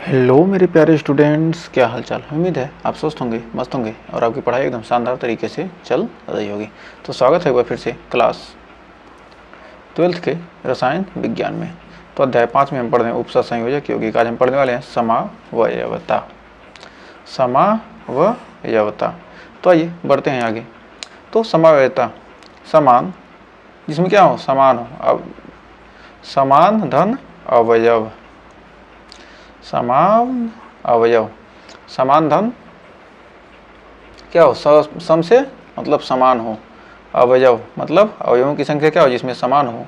Hello मेरे प्यारे students, क्या हाल चाल। उम्मीद है आप स्वस्थ होंगे, मस्त होंगे और आपकी पढ़ाई एकदम शानदार तरीके से चल रही होगी। तो स्वागत है एक बार फिर से क्लास 12th के रसायन विज्ञान में। तो अध्याय 5 में हम पढ़ रहे हैं उपसर्ग संयोजक यौगिक। आज हम पढ़ने वाले हैं समावयवता। समावयवता। तो आइए बढ़ते हैं आगे। तो समावयवता, समान, जिसमें क्या हो, समान हो। अब समान धन अवयव, समान अवयव, समान धन क्या हो, सम से मतलब समान हो, अवयव मतलब अवयवों की संख्या क्या हो जिसमें समान हो,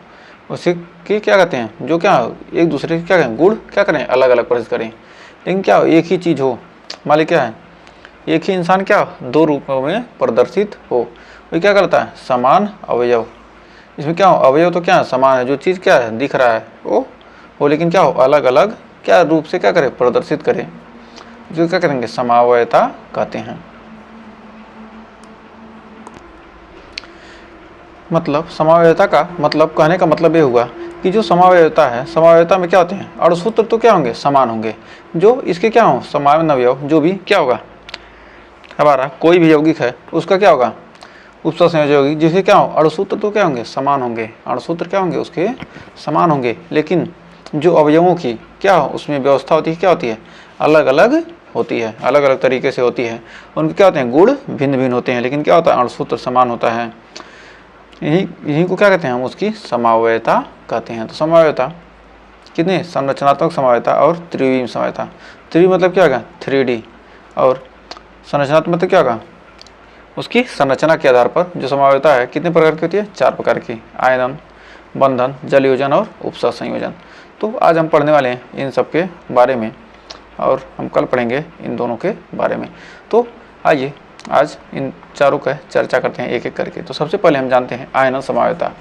उसी की क्या कहते हैं, जो क्या हो एक दूसरे के क्या कहें, गुण क्या करें, अलग अलग प्रदर्शित करें। लेकिन क्या हो, एक ही चीज़ हो, मान ली क्या है, एक ही इंसान क्या हो, दो रूपों में प्रदर्शित हो, वो क्या करता है, समान अवयव। इसमें क्या हो, अवयव तो क्या है, समान है, जो चीज़ क्या है दिख रहा है वो हो, लेकिन क्या हो, अलग अलग क्या रूप से क्या करें, प्रदर्शित करें, जो क्या करेंगे, समावयवता कहते हैं। मतलब समावयवता का मतलब, कहने का मतलब ये हुआ कि जो समावयवता है, समावयवता में क्या होते हैं, अणुसूत्र तो क्या होंगे, समान होंगे। जो इसके क्या हो, समावन अवयव, जो भी क्या होगा, हमारा कोई भी यौगिक है उसका क्या होगा, उपसर्ग संयोजक यौगिक, जिसके क्या हो, अणुसूत्र तो क्या होंगे, समान होंगे। अणुसूत्र क्या होंगे, उसके समान होंगे, लेकिन जो अवयवों की क्या हो उसमें व्यवस्था होती है, क्या होती है, अलग अलग होती है, अलग अलग तरीके से होती है। उनके क्या होते हैं, गुण भिन्न भिन्न होते हैं, लेकिन क्या होता है, अणुसूत्र समान होता है। यही को क्या कहते हैं, हम उसकी समावयवता कहते हैं। तो समावयवता कितने, संरचनात्मक समावयवता और त्रिविम समावयवता। त्रिविम मतलब क्या होगा, 3D, और संरचनात्मक मतलब क्या होगा, उसकी संरचना के आधार पर जो समावयवता है कितने प्रकार की होती है, 4 प्रकार की, आयनन, बंधन, जल योजन और उपसर्ग संयोजन। तो आज हम पढ़ने वाले हैं इन सब के बारे में, और हम कल पढ़ेंगे इन दोनों के बारे में। तो आइए आज इन चारों का चर्चा करते हैं एक एक करके। तो सबसे पहले हम जानते हैं आयनन समावयवता।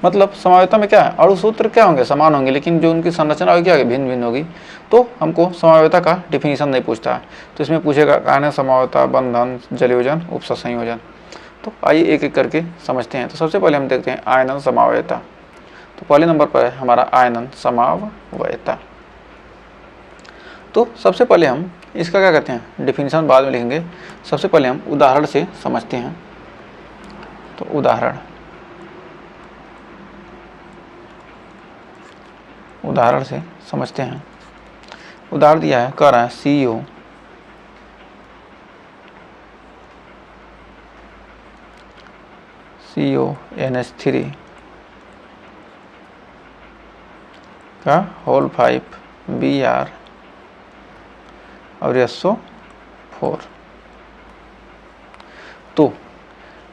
मतलब समावयवता में क्या है, अणुसूत्र क्या होंगे, समान होंगे, लेकिन जो उनकी संरचना होगी क्या होगी, भिन्न भिन्न होगी। तो हमको समावयवता का डिफिनीशन नहीं पूछता है, तो इसमें पूछेगा आयनन समावयवता, बंधन, जल योजन, उपसर्ग संयोजन। तो आइए एक एक करके समझते हैं। तो सबसे पहले हम देखते हैं आयनन समावयवता। तो पहले नंबर पर है हमारा आयनन समावयवता। तो सबसे पहले हम इसका क्या कहते हैं, डिफिनीशन बाद में लिखेंगे। सबसे पहले हम उदाहरण से समझते हैं। तो उदाहरण से समझते हैं। उदाहरण दिया है, कह रहा है CONH3 का होल 5 Br और SO4। तो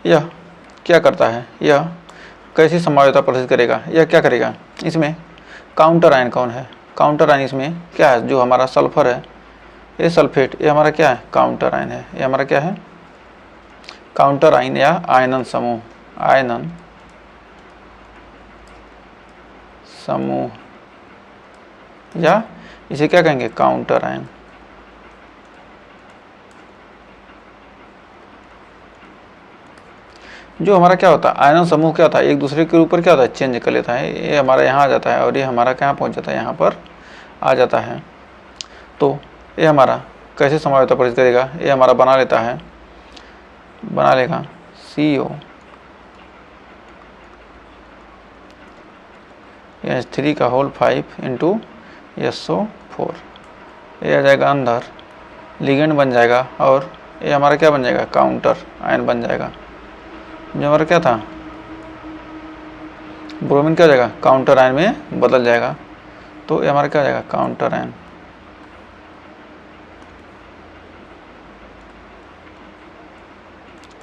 यह क्या करता है, यह कैसी समावयवता प्रदर्शित करेगा, यह क्या करेगा, इसमें काउंटर आयन कौन है, काउंटर आयन इसमें क्या है, जो हमारा सल्फर है, ये सल्फेट, ये हमारा क्या है, काउंटर आयन है। ये हमारा क्या है, काउंटर आयन या आयनन समूह, आयनन समूह, या इसे क्या कहेंगे, काउंटर आयन। जो हमारा क्या होता है, आयनन समूह क्या होता है, एक दूसरे के ऊपर क्या होता है, चेंज कर लेता है। ये हमारा यहाँ आ जाता है और ये हमारा कहाँ पहुँच जाता है, यहाँ पर आ जाता है। तो ये हमारा कैसे समावयवता प्रदर्शित करेगा, ये हमारा बना लेता है, बना लेगा CONH3 का होल 5 इंटू SO4। ये आ जाएगा अंदर, लिगेंड बन जाएगा, और ये हमारा क्या बन जाएगा, काउंटर आयन बन जाएगा। जो हमारा क्या था, ब्रोमीन क्या हो जाएगा, काउंटर आयन में बदल जाएगा। तो ये हमारा क्या हो जाएगा, काउंटर आयन।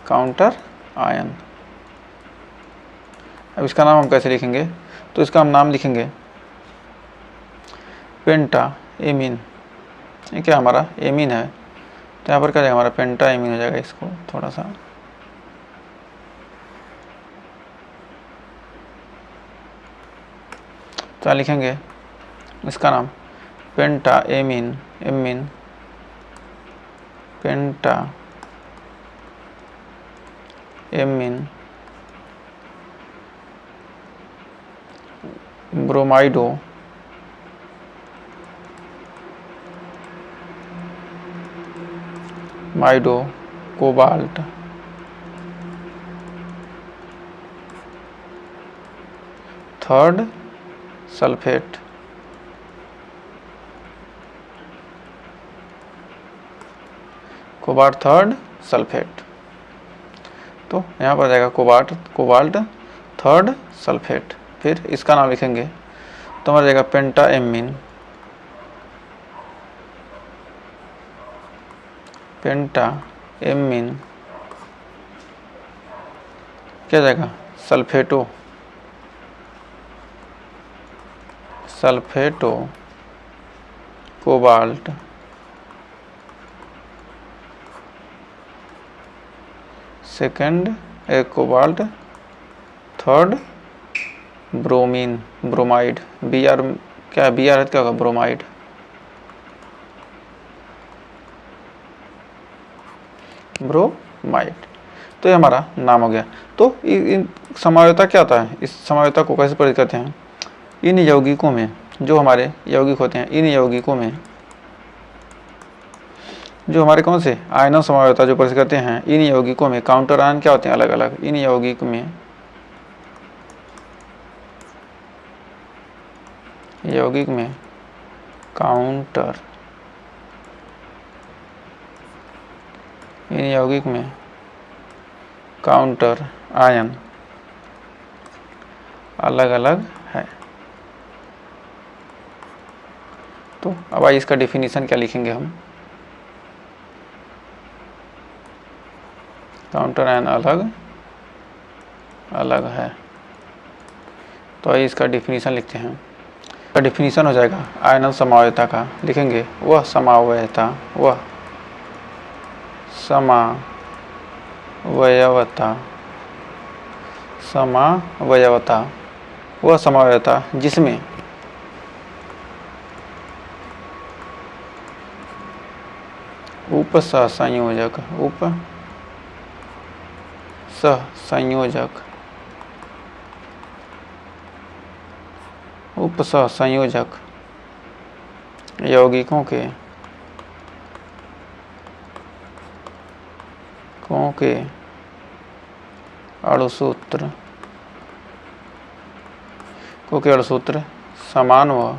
Counter ion. अब इसका नाम हम कैसे लिखेंगे, तो इसका हम नाम लिखेंगे पेंटा एमीन। ये क्या हमारा एमीन है, तो यहाँ पर क्या जाएगा, हमारा पेंटा एमीन हो जाएगा। इसको थोड़ा सा क्या लिखेंगे, इसका नाम penta ammine, ammine penta ammine bromido mido, cobalt, third sulphate, cobalt third sulphate. तो यहाँ पर जाएगा कोबाल्ट थर्ड सल्फेट। फिर इसका नाम लिखेंगे तो हमारा जाएगा पेंटाएमीन, क्या जाएगा sulphato cobalt, second cobalt, third bromide, Br क्या क्या होगा, ब्रोमाइड। तो ये हमारा नाम हो गया। तो इन समायोता क्या होता है, इस समायोता को कैसे परिचित करते हैं, इन यौगिकों में जो हमारे यौगिक होते हैं, इन यौगिकों में जो हमारे कौन से आयनों समायोता जो परिचित करते हैं, इन यौगिकों में काउंटर आयन क्या होते हैं, अलग अलग। इन यौगिक में काउंटर, इन यौगिक में काउंटर आयन अलग अलग है। तो अब आइए इसका डेफिनेशन क्या लिखेंगे हम, काउंटर आयन अलग अलग है। तो आइए इसका डेफिनेशन लिखते हैं। इसका डेफिनेशन हो जाएगा आयनन समावयवता का, लिखेंगे वह समावयवता वह समावयवता जिसमें उपसहसंयोजक यौगिकों के अणुसूत्र समान व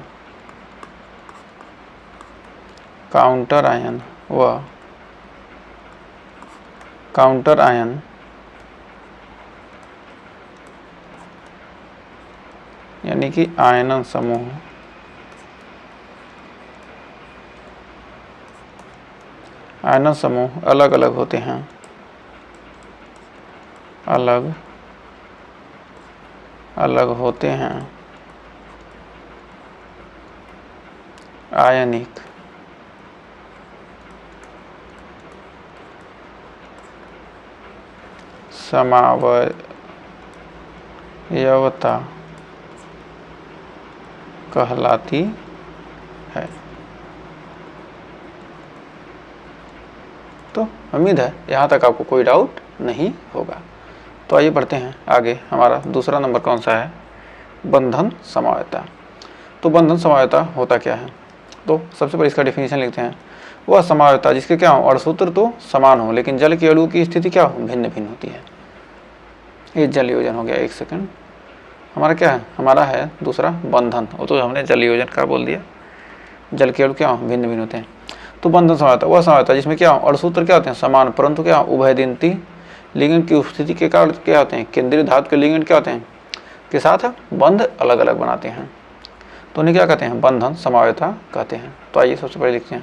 काउंटर आयन यानी कि आयनन समूह अलग अलग होते हैं, अलग होते हैं आयनिक समावयवता कहलाती है। तो उम्मीद है यहाँ तक आपको कोई डाउट नहीं होगा। तो आइए बढ़ते हैं आगे। हमारा दूसरा नंबर कौन सा है, बंधन समावयवता। तो बंधन समावयवता होता क्या है, तो सबसे पहले इसका डेफिनेशन लिखते हैं। वह समावयवता जिसके क्या हो, अणुसूत्र तो समान हो लेकिन जल के अणुओं की स्थिति क्या हो, भिन्न भिन्न होती है। ये जल योजन हो गया। एक सेकंड, हमारा क्या है, हमारा है दूसरा बंधन। वो तो हमने जल योजन का बोल दिया, जल के अणु क्या हो, भिन्न भिन्न होते हैं। तो बंधन समावयवता वह समावयवता जिसमें क्या हो, अणुसूत्र क्या होते हैं, समान, परंतु क्या उभयदिंती लिंगन की उपस्थिति के कारण क्या होते हैं, केंद्रीय धातु के लिंगन क्या होते हैं के साथ बंध अलग अलग बनाते हैं। तो उन्हें क्या कहते हैं, बंधन समावयवता कहते हैं। तो आइए सबसे पहले लिखते हैं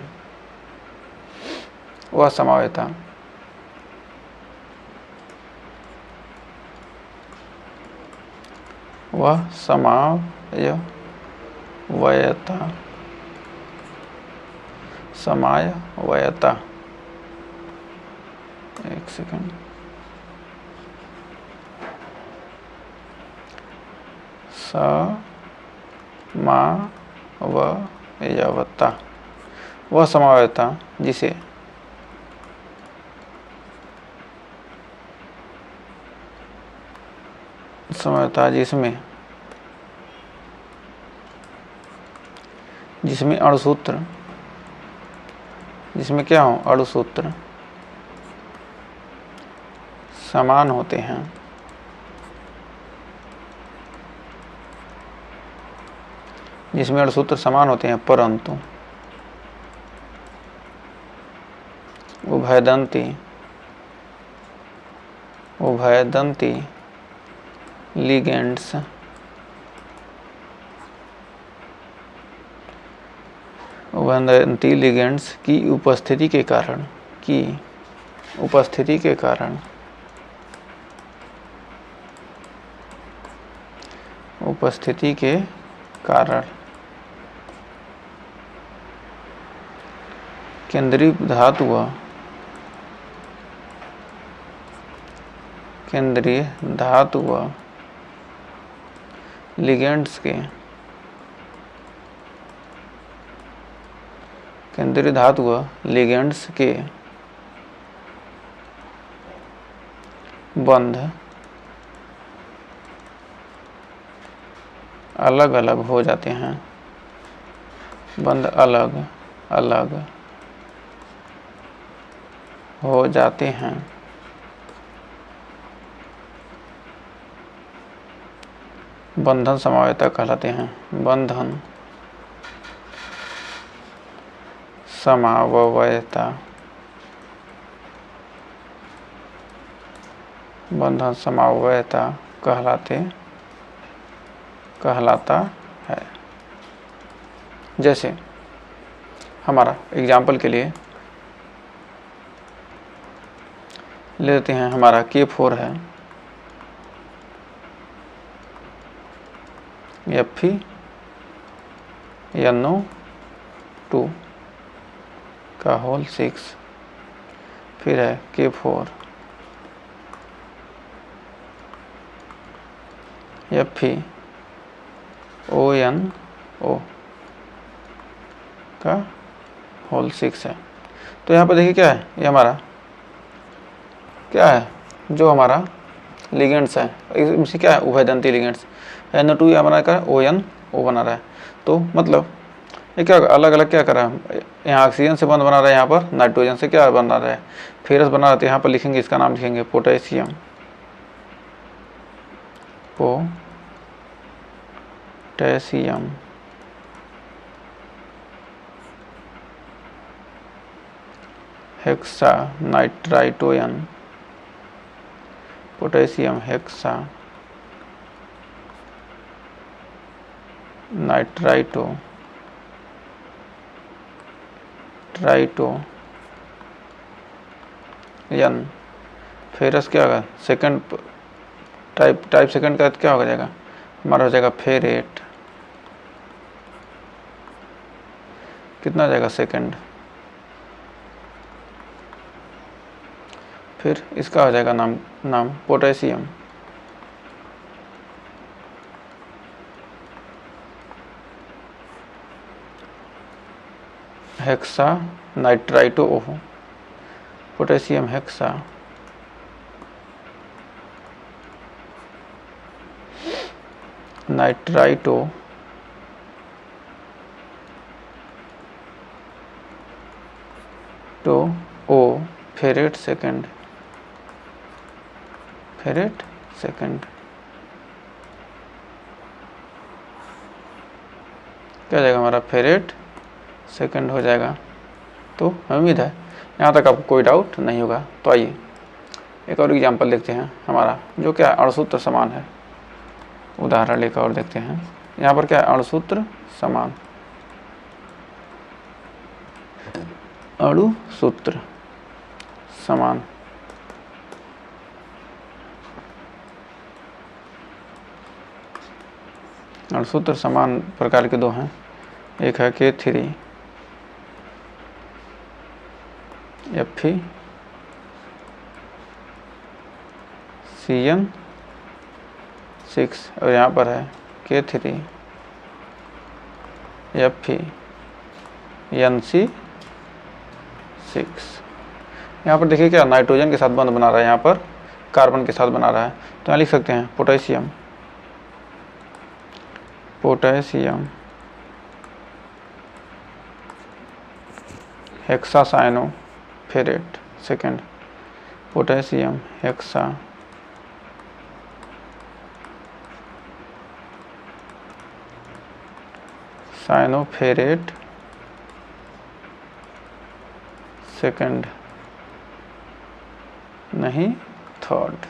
वह समावयवता समावयवता एक सेकंड, समावयवता वह समावयवता जिसमें अणुसूत्र, जिसमें क्या हो, अणुसूत्र समान होते हैं, जिसमें अणुसूत्र समान होते हैं, परंतु उभयदंती लिगेंड्स की उपस्थिति के कारण केंद्रीय धातु व लिगेंड्स के बंध अलग अलग हो जाते हैं, बंधन समवायता कहलाते हैं। बंधन समवायता कहलाता है। जैसे हमारा एग्जाम्पल के लिए ले लेते हैं, हमारा K4 है, FeNO2 का होल 6, फिर है K4 FeONO का होल 6 है। तो यहाँ पर देखिए क्या है, ये हमारा क्या है, जो हमारा लिगेंड्स है, इसमें क्या है, उभयदंती लिगेंड्स। NO2 यहाँ बना कर ONO बना रहा है, तो मतलब ये क्या अलग अलग क्या कर रहा है, यहाँ ऑक्सीजन से बंध बना रहा है, यहाँ पर नाइट्रोजन से क्या बना रहा है, फेरस बना रहा है। तो यहाँ पर लिखेंगे, इसका नाम लिखेंगे पोटेशियम हेक्सानाइट्राइटोन, पोटेशियम हेक्सानाइट्राइटोन। फेरस क्या होगा, सेकंड टाइप सेकंड का क्या हो जाएगा, हमारा हो जाएगा फेरेट। कितना हो जाएगा, सेकंड। फिर इसका हो जाएगा नाम पोटेशियम हेक्सानाइट्राइटो, पोटेशियम हेक्सानाइट्राइटो ओ फेरेट सेकंड क्या हो जाएगा, हमारा फेरेट सेकंड हो जाएगा। तो उम्मीद है यहाँ तक आपको कोई डाउट नहीं होगा। तो आइए एक और एग्जांपल देखते हैं, हमारा जो क्या अणुसूत्र समान है, उदाहरण लेकर और देखते हैं। यहाँ पर क्या है, अणुसूत्र समान, अणुसूत्र समान। अणुसूत्र समान प्रकार के दो हैं, एक है K3 FeCN6 और यहाँ पर है K3 FeNC6। यहाँ पर देखिए क्या नाइट्रोजन के साथ बंध बना रहा है, यहाँ पर कार्बन के साथ बना रहा है। तो यहाँ लिख सकते हैं potassium hexacyanoferrate second, potassium hexacyanoferrate साइनोफेरेट second, नहीं थर्ड।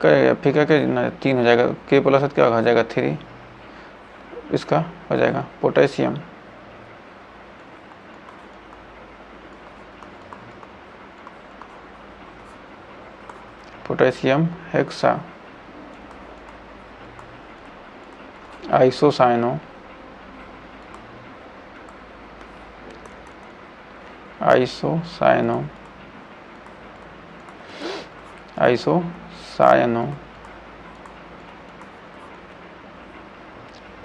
करेगा फीका के 3 हो जाएगा, के प्लस क्या हो जाएगा 3, इसका हो जाएगा potassium. Potassium hexa isocyano isocyano isocyano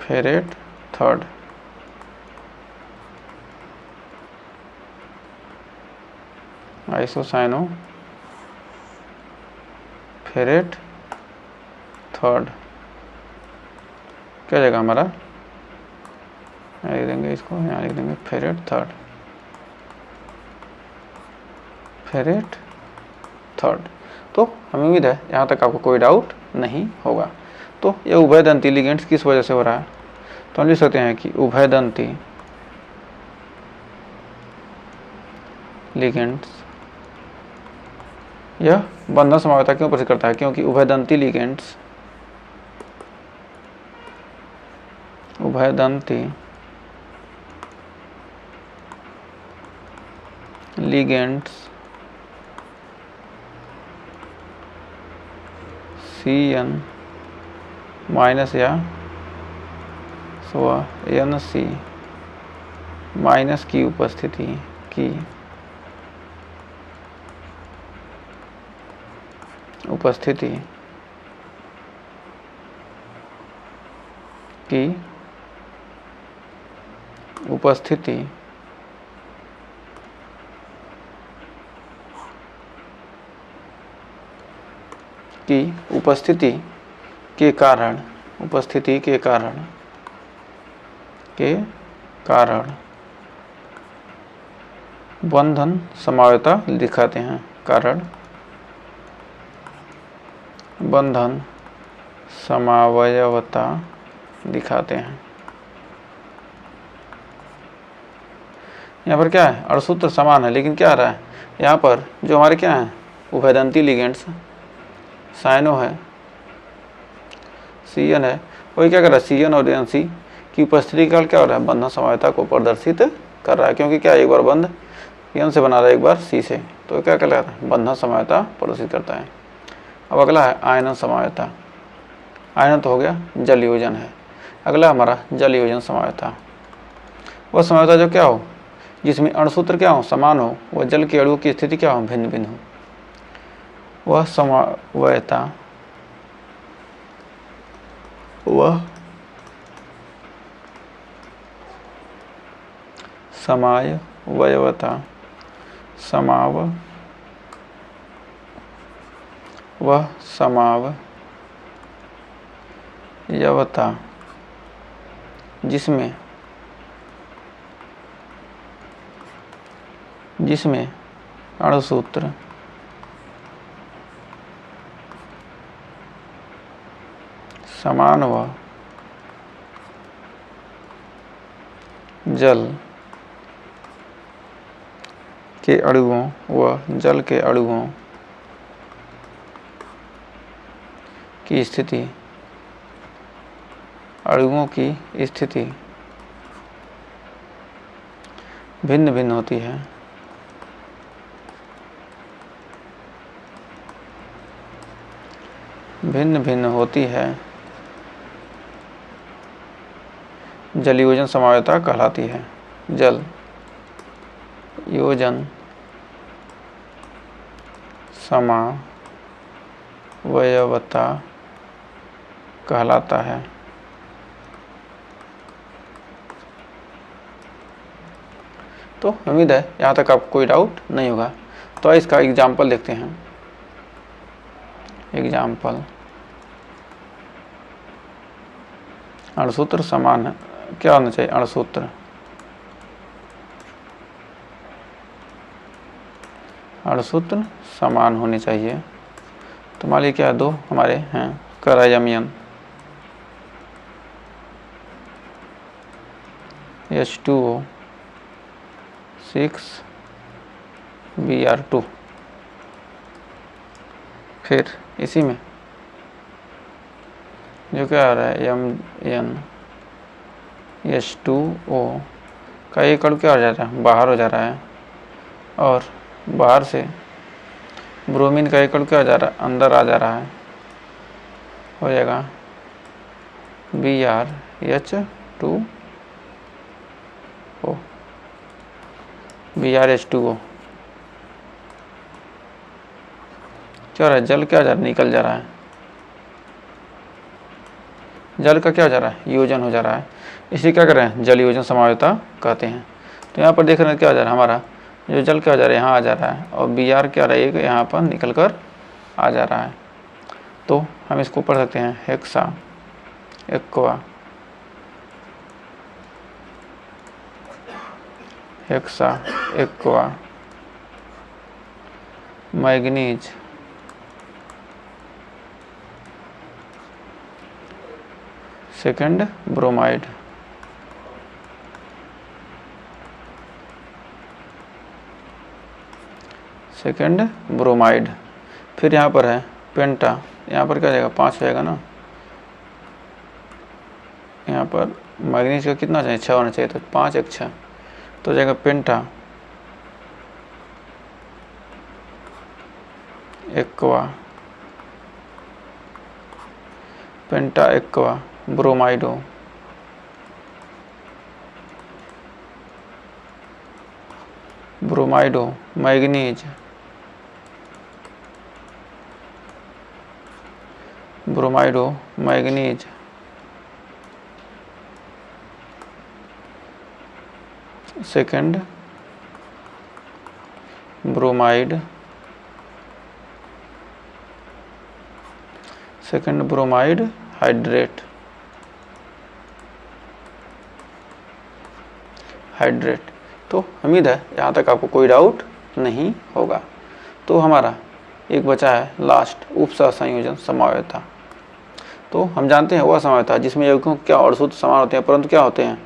ferrate third. Isocyano ferrate third क्या जाएगा हमारा, यहाँ लिख देंगे इसको, यहाँ लिख देंगे फेरेट थर्ड, फेरेट थर्ड। तो हमें उम्मीद है यहाँ तक आपको कोई डाउट नहीं होगा। तो ये उभयदंती लिगेंड्स किस वजह से हो रहा है, तो हम लिख सकते हैं कि उभयदंती लिगेंड्स यह बंधन संभाव्यता क्यों प्रसिद्ध करता है, क्योंकि उभयदंती लिगेंड्स CN माइनस या NC माइनस की उपस्थिति उपस्थिति के कारण बंधन संभाव्यता दिखाते हैं, कारण बंधन समावयवता दिखाते हैं। यहाँ पर क्या है, अणुसूत्र समान है, लेकिन क्या आ रहा है यहाँ पर जो हमारे क्या है उभयदंती लिगेंड्स साइनो है, CN है, वही क्या कर रहा है CN और NC की उपस्थिति का क्या हो रहा है, बंधन संभाव्यता को प्रदर्शित कर रहा है, क्योंकि क्या एक बार बंध N से बना रहा है, एक बार C से, तो क्या कहलाता है बंधन संभाव्यता प्रदर्शित करता है। अब अगला है आयनन संभाव्यता। आयनन तो हो गया, जल योजन है। अगला हमारा जल योजन संभाव्यता, वह संभाव्यता जो क्या हो जिसमें अणुसूत्र क्या हो समान हो, वह जल के अणुओं की स्थिति क्या हो भिन्न भिन्न हो, वह समावयता समावयवता जिसमें अणुसूत्र समान व जल के अणुओं की स्थिति भिन्न भिन्न होती है, जल योजन समावयवता कहलाती है, जल योजन समावयवता कहलाता है। तो उम्मीद है यहाँ तक आपको कोई डाउट नहीं होगा। तो इसका एग्जाम्पल देखते हैं। एग्जाम्पल, अणुसूत्र समान है, क्या होना चाहिए अणुसूत्र समान होने चाहिए। तो मान लीजिए क्या दो हमारे हैं करायमियन, H2O 6 Br2। फिर इसी में जो क्या आ रहा है MnH2O का एक अणु क्या हो जा रहा है, बाहर हो जा रहा है, और बाहर से ब्रोमीन का एक अणु क्या हो जा रहा है, अंदर आ जा रहा है, हो जाएगा BrH2O, BrH2O क्या हो रहा है, जल क्या हो जा रहा है, निकल जा रहा है, जल का क्या हो जा रहा है, योजन हो जा रहा है, इसलिए क्या कर रहे हैं, जल योजन समावयवता कहते हैं। तो यहाँ पर देख रहे हैं क्या हो जा रहा है, हमारा जो जल क्या हो जा रहा है, यहाँ आ जा रहा है, और Br क्या रहा है, यहाँ पर निकल कर आ जा रहा है। तो हम इसको पढ़ सकते हैं hexa aqua, hexa aqua manganese second bromide, second bromide. फिर यहाँ पर है पेंटा, यहाँ पर क्या हो जाएगा, 5 हो जाएगा ना, यहाँ पर मैग्नीज का कितना चाहिए, 6 होना चाहिए, तो 5 1 6, तो हो जाएगा penta aqua, penta aqua bromido, bromido manganese, bromido manganese, second bromide, second bromide hydrate, hydrate. तो उम्मीद है यहाँ तक आपको कोई डाउट नहीं होगा। तो हमारा एक बचा है लास्ट, उपसहसंयोजन समावयवता। तो हम जानते हैं वह समावयवता जिसमें यौगिकों क्या और सूत्र समान होते हैं, परंतु क्या होते हैं,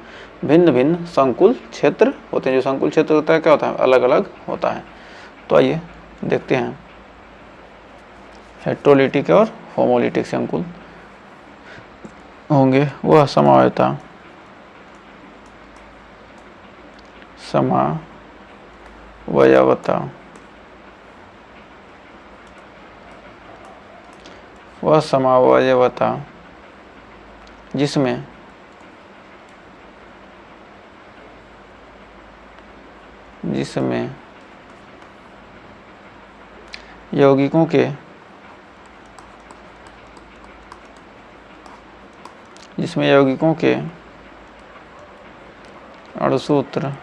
भिन्न भिन्न संकुल क्षेत्र होते हैं। जो संकुल क्षेत्र होता है क्या होता है, अलग अलग होता है। तो आइए देखते हैं हेट्रोलिटिक और होमोलिटिक संकुल होंगे वह समावयवता, समावयवता, वह समावयवता जिसमें यौगिकों के अणुसूत्र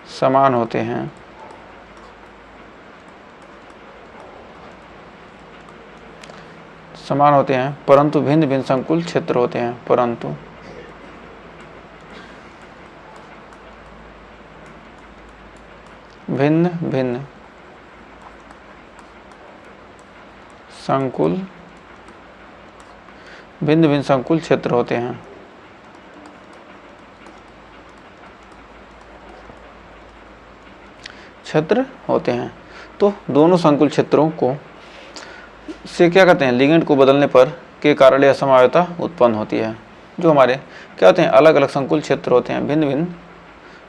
समान होते हैं, परंतु भिन्न भिन्न संकुल क्षेत्र होते हैं, परंतु भिन्न भिन्न संकुल क्षेत्र होते हैं। तो दोनों संकुल क्षेत्रों को से क्या कहते हैं, लिगेंड को बदलने पर के कारण यह समावयवता उत्पन्न होती है। जो हमारे क्या होते हैं, अलग अलग संकुल क्षेत्र होते हैं, भिन्न भिन्न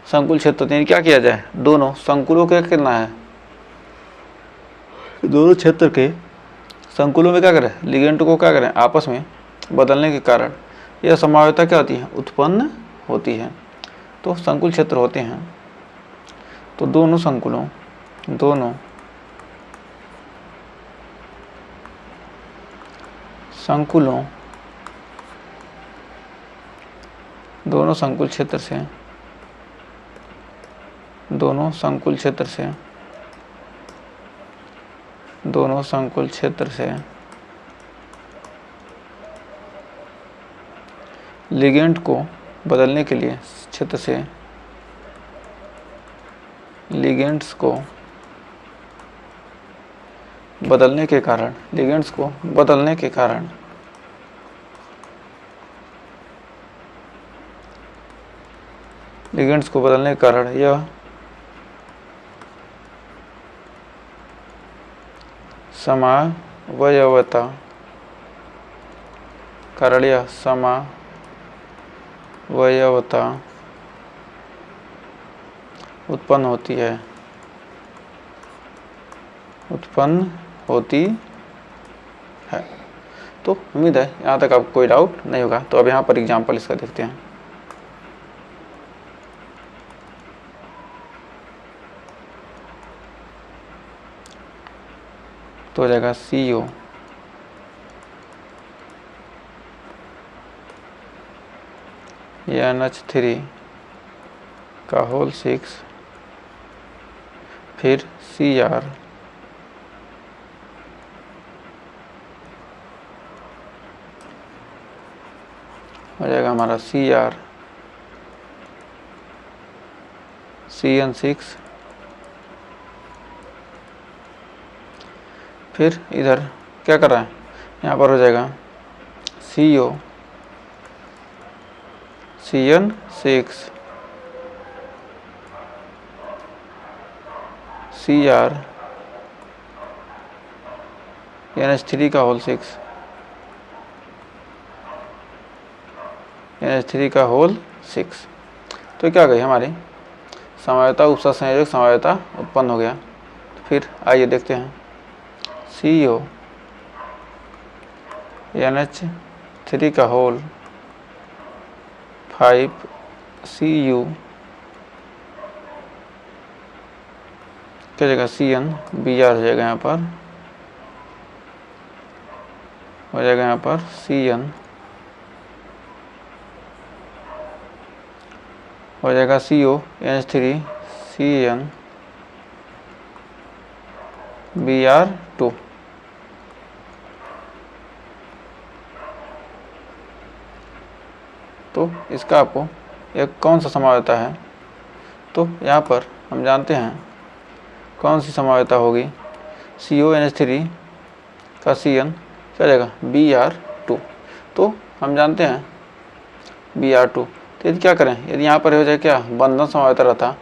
संकुल क्षेत्र होते हैं। क्या किया जाए, दोनों संकुलों के कितना है, दोनों क्षेत्र के संकुलों में क्या करें, लिगेंड को क्या करें, आपस में बदलने के कारण यह समावयवता क्या होती है, उत्पन्न होती है। तो संकुल क्षेत्र होते हैं, तो दोनों संकुल क्षेत्र से लिगेंड को बदलने के लिए बदलने के कारण, लिगेंड्स को बदलने के कारण लिगेंड्स को बदलने के कारण यह समावयवता समावयवता उत्पन्न होती है। तो उम्मीद है यहाँ तक आपको कोई डाउट नहीं होगा। तो अब यहाँ पर एग्जाम्पल इसका देखते हैं। तो हो जाएगा CO NH3 का होल 6 फिर Cr हो जाएगा हमारा Cr CN6 फिर इधर क्या कर रहा है, यहाँ पर हो जाएगा CO CN6 Cr NH3 का होल 6 NH3 का होल 6। तो क्या गई हमारी समवायता, उपसर्ग संयोजक समवायता उत्पन्न हो गया। तो फिर आइए देखते हैं CO NH3 का होल 5 Cu क्या जगह CN Br हो जाएगा, यहाँ पर हो जाएगा यहाँ पर CN हो जाएगा CO NH3 CN Br2। तो इसका आपको एक कौन सा समावयता है, तो यहाँ पर हम जानते हैं कौन सी समावयता होगी, CO NH3 का CN क्या जाएगा Br2। तो हम जानते हैं Br2। तो यदि क्या करें, यदि यहाँ पर हो जाए क्या बंधन समावयता रहता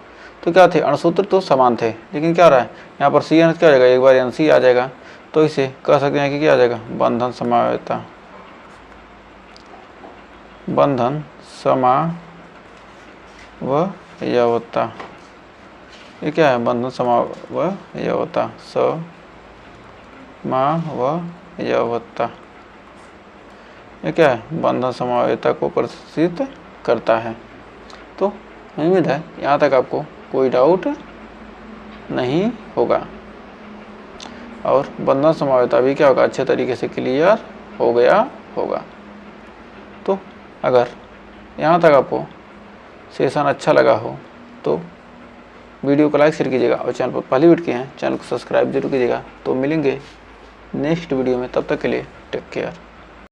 तो क्या थे, अणुसूत्र तो समान थे, लेकिन क्या रहा है यहाँ पर CN क्या हो जाएगा, एक बार NC आ जाएगा। तो इसे कह सकते हैं कि क्या आ जाएगा बंधन समावयता, बंधन समावयवता। ये क्या है बंधन समावयवता, समावयवता ये क्या है बंधन समावयवता को प्रदर्शित करता है। तो उम्मीद है यहाँ तक आपको कोई डाउट नहीं होगा और बंधन समावयवता भी क्या होगा अच्छे तरीके से क्लियर हो गया होगा। तो अगर यहाँ तक आपको सेशन अच्छा लगा हो तो वीडियो को लाइक शेयर कीजिएगा और चैनल पर पहली बार किए हैं चैनल को सब्सक्राइब जरूर कीजिएगा। तो मिलेंगे नेक्स्ट वीडियो में, तब तक के लिए टेक केयर।